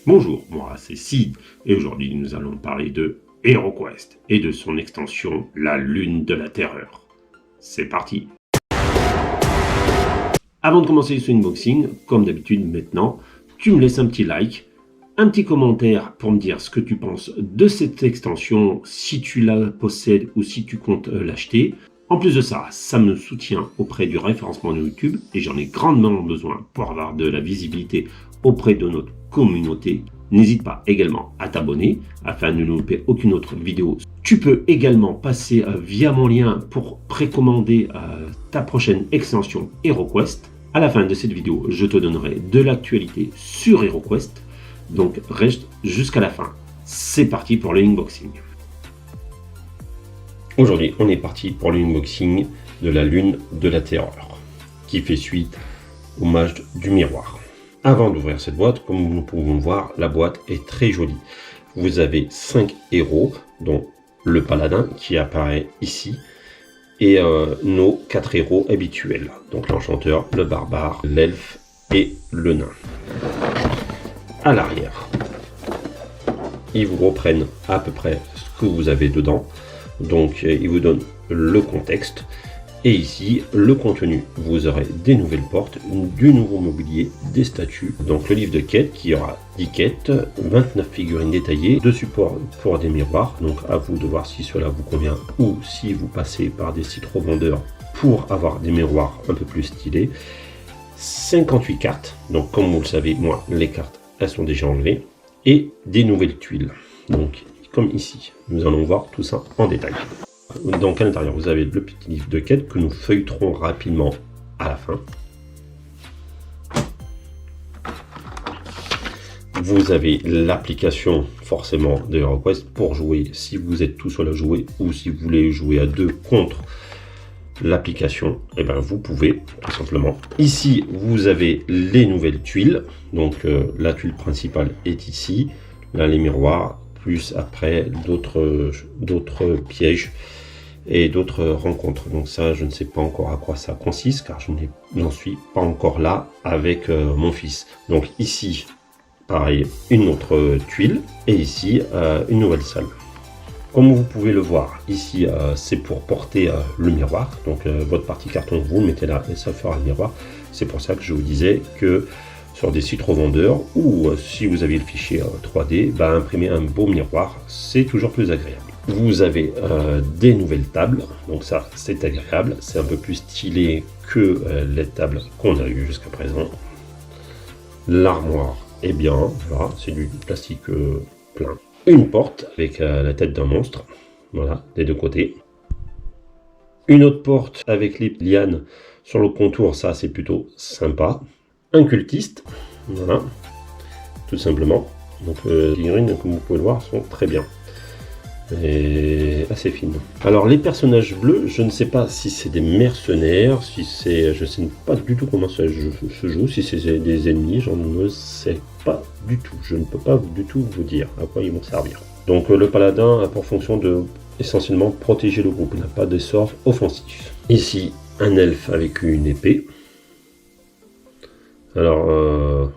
Bonjour, moi c'est Sid, et aujourd'hui nous allons parler de HeroQuest et de son extension, la Lune de la Terreur. C'est parti! Avant de commencer ce unboxing, comme d'habitude maintenant, tu me laisses un petit like, un petit commentaire pour me dire ce que tu penses de cette extension, si tu la possèdes ou si tu comptes l'acheter. En plus de ça, ça me soutient auprès du référencement de YouTube et j'en ai grandement besoin pour avoir de la visibilité auprès de notre communauté. N'hésite pas également à t'abonner afin de ne louper aucune autre vidéo. Tu peux également passer via mon lien pour précommander ta prochaine extension HeroQuest. À la fin de cette vidéo, je te donnerai de l'actualité sur HeroQuest. Donc reste jusqu'à la fin. C'est parti pour le unboxing. Aujourd'hui, on est parti pour l'unboxing de la Lune de la Terreur, qui fait suite au mage du miroir. Avant d'ouvrir cette boîte, comme nous pouvons voir, la boîte est très jolie. Vous avez 5 héros, dont le paladin qui apparaît ici, et nos 4 héros habituels, donc l'enchanteur, le barbare, l'elfe et le nain. À l'arrière, ils vous reprennent à peu près ce que vous avez dedans. Donc il vous donne le contexte et ici le contenu. Vous aurez des nouvelles portes, du nouveau mobilier, des statues, donc le livre de quêtes qui aura 10 quêtes, 29 figurines détaillées, 2 supports pour des miroirs, donc à vous de voir si cela vous convient ou si vous passez par des sites revendeurs pour avoir des miroirs un peu plus stylés, 58 cartes, donc comme vous le savez, moi les cartes elles sont déjà enlevées, et des nouvelles tuiles, donc comme ici. Nous allons voir tout ça en détail. Donc à l'intérieur, vous avez le petit livre de quête que nous feuilleterons rapidement à la fin. Vous avez l'application forcément de HeroQuest pour jouer si vous êtes tout seul à jouer ou si vous voulez jouer à deux contre l'application, et ben vous pouvez tout simplement. Ici, vous avez les nouvelles tuiles. Donc la tuile principale est ici. Là, les miroirs. Plus après d'autres pièges et d'autres rencontres. Donc ça, je ne sais pas encore à quoi ça consiste car je n'en suis pas encore là avec mon fils. Donc ici, pareil, une autre tuile et ici, une nouvelle salle. Comme vous pouvez le voir, ici, c'est pour porter le miroir. Donc votre partie carton, vous le mettez là et ça fera le miroir. C'est pour ça que je vous disais que sur des sites revendeurs ou si vous avez le fichier 3D, imprimer un beau miroir, c'est toujours plus agréable. Vous avez des nouvelles tables, donc ça c'est agréable, c'est un peu plus stylé que les tables qu'on a eues jusqu'à présent. L'armoire est bien, voilà, c'est du plastique plein. Une porte avec la tête d'un monstre, voilà, des deux côtés. Une autre porte avec les lianes sur le contour, ça c'est plutôt sympa. Un cultiste, voilà, tout simplement. Donc les figurines, comme vous pouvez le voir, sont très bien et assez fines. Alors les personnages bleus, je ne sais pas si c'est des mercenaires, si c'est, je ne sais pas du tout comment ça se joue, si c'est des ennemis, j'en ne sais pas du tout. Je ne peux pas du tout vous dire à quoi ils vont servir. Donc le paladin a pour fonction de essentiellement protéger le groupe, il n'a pas de sort offensif. Ici, un elfe avec une épée. Alors,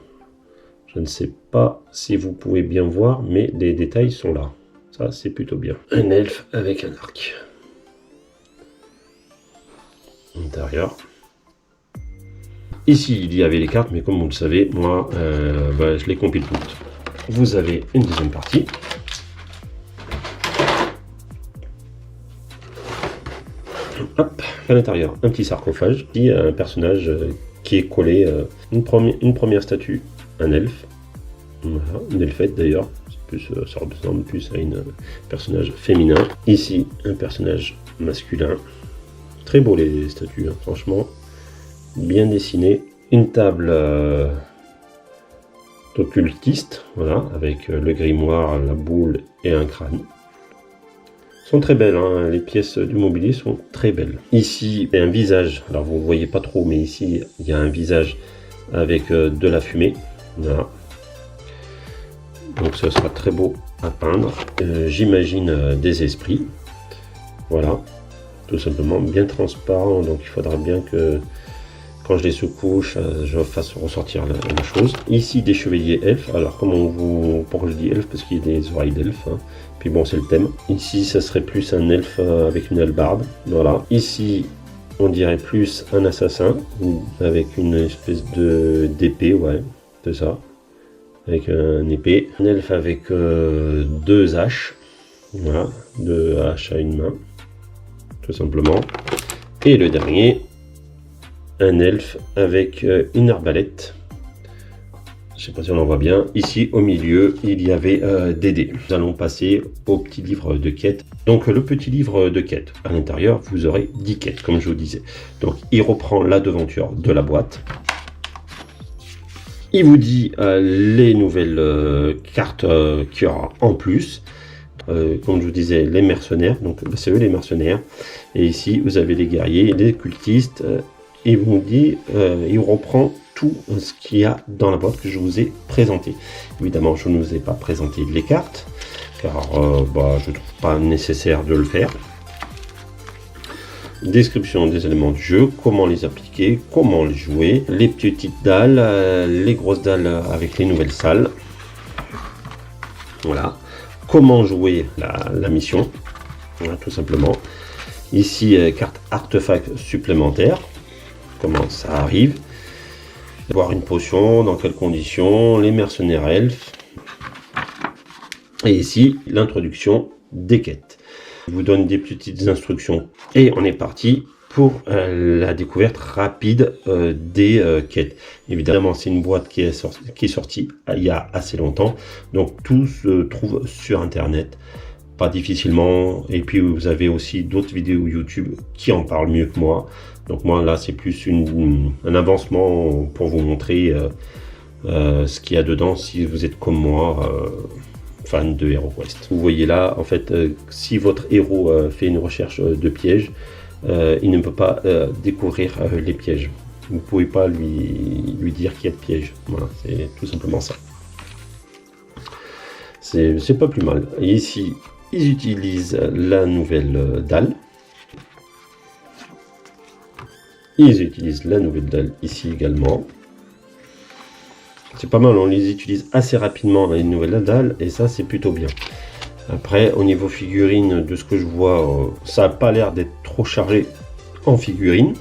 je ne sais pas si vous pouvez bien voir, mais les détails sont là. Ça, c'est plutôt bien. Un elfe avec un arc. Intérieur. Ici, il y avait les cartes, mais comme vous le savez, moi, je les compile toutes. Vous avez une deuxième partie. Hop, à l'intérieur, un petit sarcophage. Ici, un personnage qui est collé, une première statue, un elfe, voilà, une elfette d'ailleurs, ça ressemble plus à un personnage féminin. Ici, un personnage masculin, très beau les statues, hein, franchement, bien dessiné. Une table d'occultiste, voilà, avec le grimoire, la boule et un crâne. Sont très belles, hein. Les pièces du mobilier sont très belles. Ici, il y a un visage, alors vous ne voyez pas trop, mais ici, il y a un visage avec de la fumée. Voilà. Donc ce sera très beau à peindre. J'imagine des esprits. Voilà, tout simplement, bien transparent, donc il faudra bien que quand je les secoue, je fasse ressortir la chose. Ici, des chevaliers elfes. Alors, pourquoi je dis elfe? Parce qu'il y a des oreilles d'elfe. Hein. Puis bon, c'est le thème. Ici, ça serait plus un elfe avec une hallebarde. Voilà. Ici, on dirait plus un assassin avec une espèce d'épée, ouais, c'est ça. Avec un épée. Un elfe avec 2 haches. Voilà, 2 haches à une main. Tout simplement. Et le dernier, un elfe avec une arbalète. Je ne sais pas si on en voit bien. Ici, au milieu, il y avait des dés. Nous allons passer au petit livre de quête. Donc, le petit livre de quête. À l'intérieur, vous aurez 10 quêtes, comme je vous disais. Donc, il reprend la devanture de la boîte. Il vous dit les nouvelles cartes qu'il y aura en plus. Comme je vous disais, les mercenaires. Donc, c'est eux les mercenaires. Et ici, vous avez les guerriers, les cultistes. Il vous dit, il reprend tout ce qu'il y a dans la boîte que je vous ai présenté. Évidemment, je ne vous ai pas présenté les cartes, car je ne trouve pas nécessaire de le faire. Description des éléments du jeu, comment les appliquer, comment les jouer, les petites dalles, les grosses dalles avec les nouvelles salles. Voilà. Comment jouer la mission, voilà, tout simplement. Ici, carte artefact supplémentaire. Comment ça arrive, boire une potion, dans quelles conditions, les mercenaires elfes. Et ici, l'introduction des quêtes. Je vous donne des petites instructions. Et on est parti pour la découverte rapide des quêtes. Évidemment, c'est une boîte qui est sortie il y a assez longtemps. Donc, tout se trouve sur Internet. Pas difficilement. Et puis, vous avez aussi d'autres vidéos YouTube qui en parlent mieux que moi. Donc moi là c'est plus un avancement pour vous montrer ce qu'il y a dedans si vous êtes comme moi fan de HeroQuest. Vous voyez là en fait si votre héros fait une recherche de pièges, il ne peut pas découvrir les pièges. Vous ne pouvez pas lui dire qu'il y a de pièges. Voilà, c'est tout simplement ça. C'est pas plus mal. Et ici ils utilisent la nouvelle dalle. Ils utilisent la nouvelle dalle ici également. C'est pas mal, on les utilise assez rapidement les nouvelles dalles et ça c'est plutôt bien. Après au niveau figurine, de ce que je vois, ça n'a pas l'air d'être trop chargé en figurine.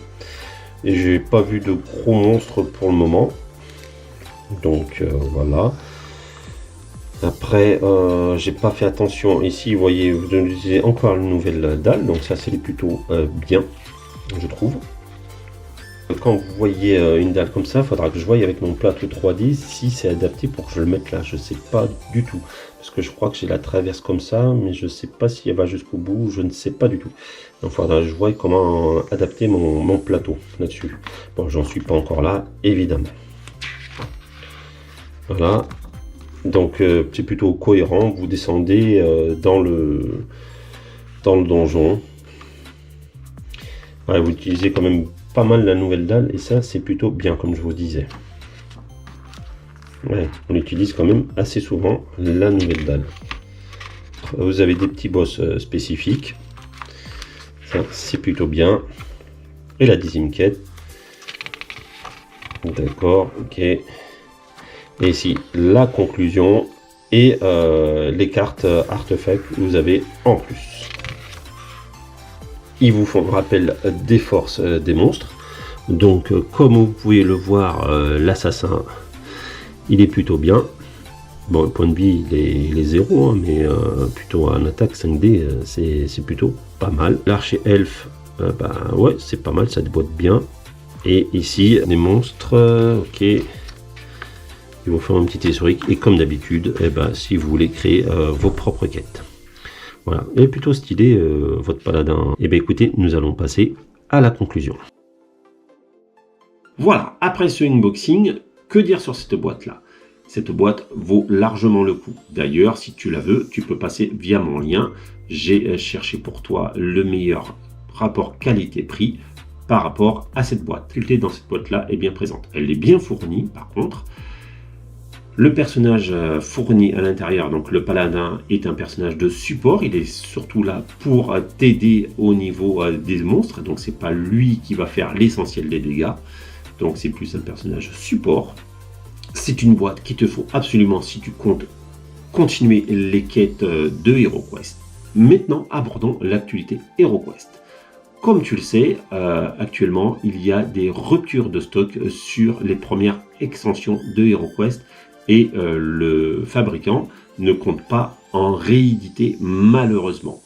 Et j'ai pas vu de gros monstres pour le moment. Donc voilà. Après j'ai pas fait attention ici, vous voyez, vous utilisez encore la nouvelle dalle, donc ça c'est plutôt bien, je trouve. Quand vous voyez une dalle comme ça, il faudra que je voie avec mon plateau 3D si c'est adapté pour que je le mette là. Je ne sais pas du tout. Parce que je crois que j'ai la traverse comme ça, mais je ne sais pas si elle va jusqu'au bout. Je ne sais pas du tout. Donc il faudra que je voie comment adapter mon plateau là-dessus. Bon, j'en suis pas encore là, évidemment. Voilà. Donc c'est plutôt cohérent. Vous descendez dans le donjon. Ouais, vous utilisez quand même pas mal la nouvelle dalle et ça c'est plutôt bien comme je vous disais. Ouais, on utilise quand même assez souvent la nouvelle dalle. Vous avez des petits boss spécifiques. Ça c'est plutôt bien. Et la 10e quête. D'accord, ok. Et ici la conclusion et les cartes artefacts que vous avez en plus. Ils vous font rappel des forces des monstres. Donc comme vous pouvez le voir, l'assassin, il est plutôt bien. Bon, le point de vie, il est 0, hein, mais plutôt en attaque 5D, c'est plutôt pas mal. L'archer elfe, ouais, c'est pas mal, ça déboîte bien. Et ici, les monstres, ok. Ils vont faire un petit historique. Et comme d'habitude, si vous voulez créer vos propres quêtes. Voilà, et plutôt stylé votre paladin. Et bien écoutez, nous allons passer à la conclusion. Voilà, après ce unboxing, que dire sur cette boîte-là? Cette boîte vaut largement le coup. D'ailleurs, si tu la veux, tu peux passer via mon lien. J'ai cherché pour toi le meilleur rapport qualité-prix par rapport à cette boîte. La qualité dans cette boîte-là est bien présente. Elle est bien fournie, par contre. Le personnage fourni à l'intérieur, donc le paladin, est un personnage de support. Il est surtout là pour t'aider au niveau des monstres. Donc c'est pas lui qui va faire l'essentiel des dégâts. Donc c'est plus un personnage support. C'est une boîte qu'il te faut absolument si tu comptes continuer les quêtes de HeroQuest. Maintenant, abordons l'actualité HeroQuest. Comme tu le sais, actuellement, il y a des ruptures de stock sur les premières extensions de HeroQuest et le fabricant ne compte pas en rééditer malheureusement.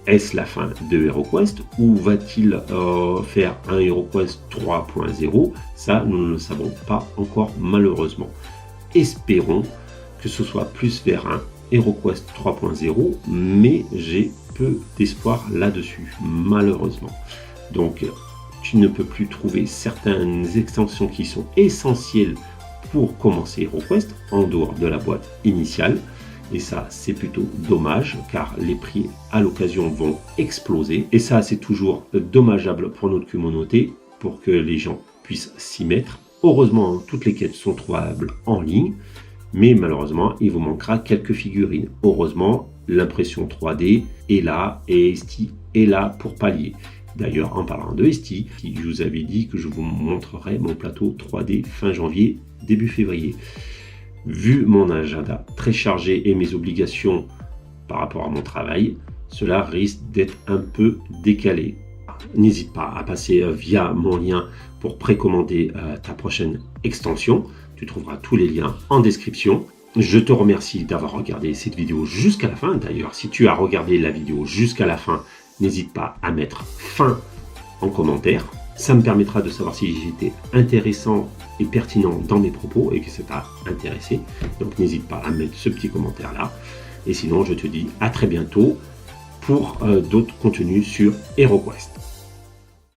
Est-ce la fin de HeroQuest ou va-t-il faire un HeroQuest 3.0? Ça, nous ne le savons pas encore malheureusement. Espérons que ce soit plus vers un HeroQuest 3.0, mais j'ai peu d'espoir là-dessus, malheureusement. Donc, tu ne peux plus trouver certaines extensions qui sont essentielles pour commencer HeroQuest en dehors de la boîte initiale. Et ça, c'est plutôt dommage car les prix à l'occasion vont exploser. Et ça, c'est toujours dommageable pour notre communauté pour que les gens puissent s'y mettre. Heureusement, toutes les quêtes sont trouvables en ligne, mais malheureusement, il vous manquera quelques figurines. Heureusement, l'impression 3D est là et ST est là pour pallier. D'ailleurs, en parlant de ST, je vous avais dit que je vous montrerai mon plateau 3D fin janvier, début février. Vu mon agenda très chargé et mes obligations par rapport à mon travail, cela risque d'être un peu décalé. N'hésite pas à passer via mon lien pour précommander ta prochaine extension. Tu trouveras tous les liens en description. Je te remercie d'avoir regardé cette vidéo jusqu'à la fin. D'ailleurs, si tu as regardé la vidéo jusqu'à la fin, n'hésite pas à mettre fin en commentaire. Ça me permettra de savoir si j'étais intéressant et pertinent dans mes propos et que ça t'a intéressé. Donc n'hésite pas à mettre ce petit commentaire là. Et sinon, je te dis à très bientôt pour d'autres contenus sur HeroQuest.